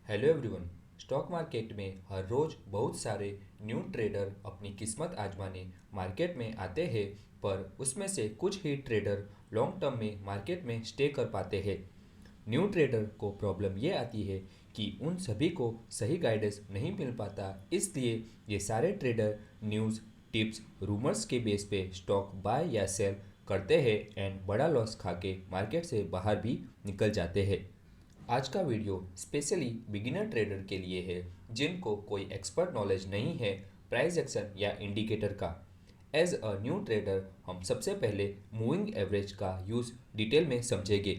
Hello everyone. Stock market में हर रोज बहुत सारे न्यू ट्रेडर अपनी किस्मत आजमाने मार्केट में आते हैं, पर उसमें से कुछ ही ट्रेडर लॉन्ग टर्म में मार्केट में स्टे कर पाते हैं। न्यू ट्रेडर को प्रॉब्लम ये आती है कि उन सभी को सही गाइडेंस नहीं मिल पाता, इसलिए ये सारे ट्रेडर न्यूज़, टिप्स, रूमर्स के बेस पे स्टॉक बाय या सेल करते हैं एंड बड़ा लॉस खा के मार्केट से बाहर भी निकल जाते हैं। आज का वीडियो स्पेशली बिगिनर ट्रेडर के लिए है जिनको कोई एक्सपर्ट नॉलेज नहीं है प्राइस एक्शन या इंडिकेटर का। एज अ न्यू ट्रेडर हम सबसे पहले मूविंग एवरेज का यूज़ डिटेल में समझेंगे।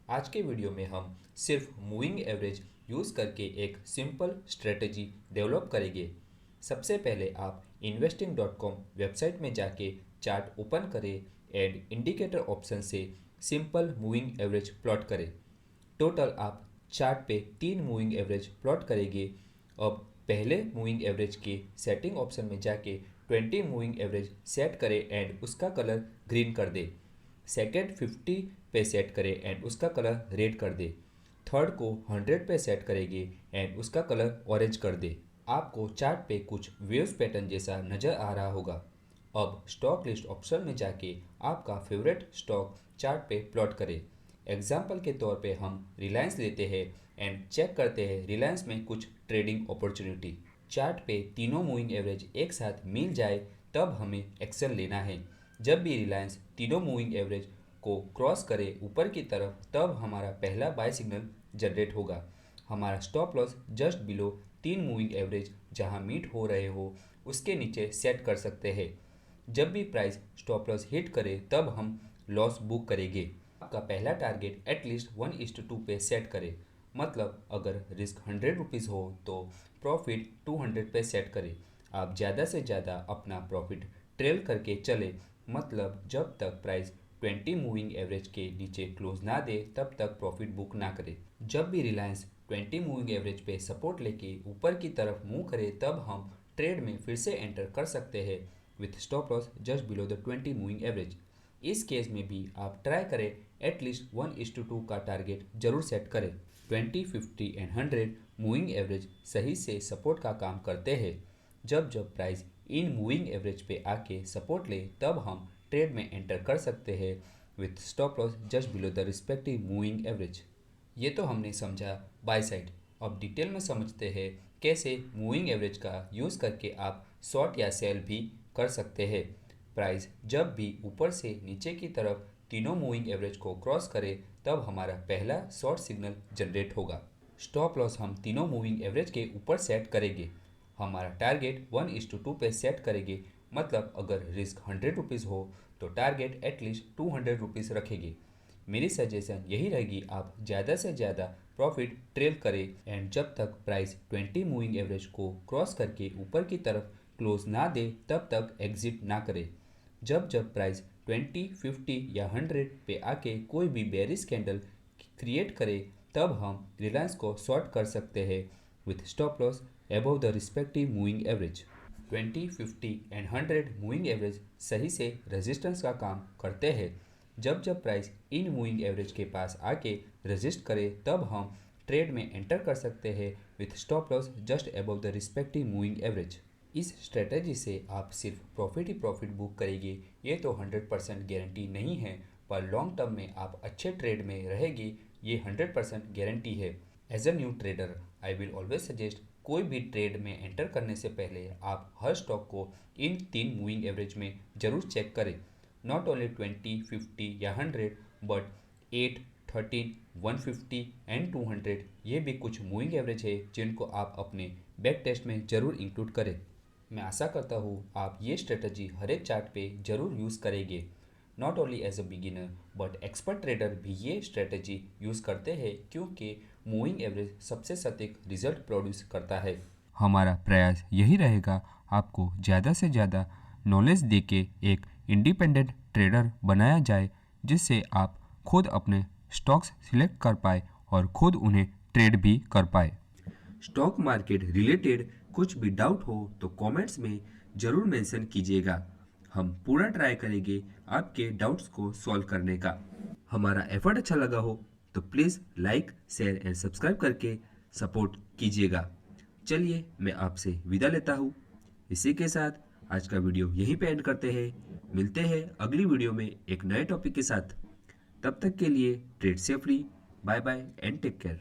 आज के वीडियो में हम सिर्फ मूविंग एवरेज यूज़ करके एक सिंपल स्ट्रेटजी डेवलप करेंगे। सबसे पहले आप investing.com वेबसाइट में जाके चार्ट ओपन करें एंड इंडिकेटर ऑप्शन से सिंपल मूविंग एवरेज प्लॉट करें। टोटल आप चार्ट पे 3 मूविंग एवरेज प्लॉट करेंगे। अब पहले मूविंग एवरेज के सेटिंग ऑप्शन में जाके 20 मूविंग एवरेज सेट करें एंड उसका कलर ग्रीन कर दे। सेकेंड 50 पे सेट करें एंड उसका कलर रेड कर दे। थर्ड को 100 पे सेट करेंगे एंड उसका कलर ऑरेंज कर दे। आपको चार्ट पे कुछ वेव्स पैटर्न जैसा नज़र आ रहा होगा। अब स्टॉक लिस्ट ऑप्शन में जाके आपका फेवरेट स्टॉक चार्ट पे प्लॉट करें। एग्जाम्पल के तौर पे हम रिलायंस लेते हैं एंड चेक करते हैं रिलायंस में कुछ ट्रेडिंग अपॉर्चुनिटी। चार्ट पे तीनों मूविंग एवरेज एक साथ मिल जाए तब हमें एक्शन लेना है। जब भी रिलायंस तीनों मूविंग एवरेज को क्रॉस करे ऊपर की तरफ तब हमारा पहला बाय सिग्नल जनरेट होगा। हमारा stop loss just below 3 moving average जहां मीट हो रहे हो उसके नीचे सेट कर सकते हैं। जब भी प्राइस स्टॉप लॉस हिट करे तब हम लॉस बुक करेंगे। आपका पहला टारगेट एटलीस्ट 1:2 पे सेट करें। मतलब अगर रिस्क 100 रुपीज़ हो तो प्रॉफिट 200 पे सेट करें। आप ज़्यादा से ज़्यादा अपना प्रॉफिट ट्रेल करके चले, मतलब जब तक प्राइस 20 मूविंग एवरेज के नीचे क्लोज ना दे तब तक प्रॉफिट बुक ना करें। जब भी रिलायंस 20 मूविंग एवरेज पे सपोर्ट लेके ऊपर की तरफ मूव करे तब हम ट्रेड में फिर से एंटर कर सकते हैं with stop loss just below the 20 moving average. इस केस में भी आप ट्राई करें एटलीस्ट 1:2 का टारगेट जरूर सेट करें। 20, 50 एंड 100 मूविंग एवरेज सही से सपोर्ट का काम करते हैं। जब जब प्राइस इन मूविंग एवरेज पे आके सपोर्ट ले तब हम ट्रेड में एंटर कर सकते हैं with stop loss just below the respective moving average. ये तो हमने समझा बाय साइड। अब डिटेल में समझते हैं कैसे मूविंग एवरेज का यूज़ करके आप शॉर्ट या सेल भी कर सकते हैं। प्राइस जब भी ऊपर से नीचे की तरफ तीनों मूविंग एवरेज को क्रॉस करे तब हमारा पहला शॉर्ट सिग्नल जनरेट होगा। स्टॉप लॉस हम तीनों मूविंग एवरेज के ऊपर सेट करेंगे। हमारा टारगेट 1:2 पे सेट करेंगे। मतलब अगर रिस्क 100 रुपीज़ हो तो टारगेट एटलीस्ट 200 रुपीज़ रखेंगे। मेरी सजेशन यही रहेगी आप ज़्यादा से ज़्यादा प्रॉफिट ट्रेल करें एंड जब तक प्राइस 20 मूविंग एवरेज को क्रॉस करके ऊपर की तरफ क्लोज ना दे तब तक एग्जिट ना करें। जब जब प्राइस 20, 50 या 100 पे आके कोई भी बेरिश कैंडल क्रिएट करे तब हम रिलायंस को शॉर्ट कर सकते हैं with stop loss above the respective moving average. 20, 50 and 100 moving average सही से रेजिस्टेंस का काम करते हैं। जब जब प्राइस इन मूविंग एवरेज के पास आके रेजिस्ट करे तब हम ट्रेड में एंटर कर सकते हैं with stop loss just above the respective moving average. इस स्ट्रेटजी से आप सिर्फ प्रॉफिट ही प्रॉफिट बुक करेंगे ये तो 100% गारंटी नहीं है, पर लॉन्ग टर्म में आप अच्छे ट्रेड में रहेंगे ये 100% गारंटी है। As a new trader I will always suggest कोई भी ट्रेड में एंटर करने से पहले आप हर स्टॉक को इन 3 मूविंग एवरेज में जरूर चेक करें। नॉट ओनली 20, 50 या 100 बट 8, 13, 150 एंड 200 ये भी कुछ मूविंग एवरेज है जिनको आप अपने बैक टेस्ट में ज़रूर इंक्लूड करें। मैं आशा करता हूँ आप ये स्ट्रेटजी हर एक चार्ट पे ज़रूर यूज़ करेंगे। Not only as a beginner but expert trader भी ये स्ट्रेटजी यूज़ करते हैं क्योंकि मूविंग एवरेज सबसे सटीक रिजल्ट प्रोड्यूस करता है। हमारा प्रयास यही रहेगा आपको ज़्यादा से ज़्यादा नॉलेज देके एक इंडिपेंडेंट ट्रेडर बनाया जाए जिससे आप खुद अपने स्टॉक्स सिलेक्ट कर पाए और खुद उन्हें ट्रेड भी कर पाए। स्टॉक मार्केट रिलेटेड कुछ भी डाउट हो तो कमेंट्स में ज़रूर मेंशन कीजिएगा। हम पूरा ट्राई करेंगे आपके डाउट्स को सॉल्व करने का। हमारा एफर्ट अच्छा लगा हो तो please like, share and subscribe करके सपोर्ट कीजिएगा। चलिए मैं आपसे विदा लेता हूँ। इसी के साथ आज का वीडियो यहीं पे एंड करते हैं। मिलते हैं अगली वीडियो में एक नए टॉपिक के साथ। तब तक के लिए trade safely. Bye bye and take care.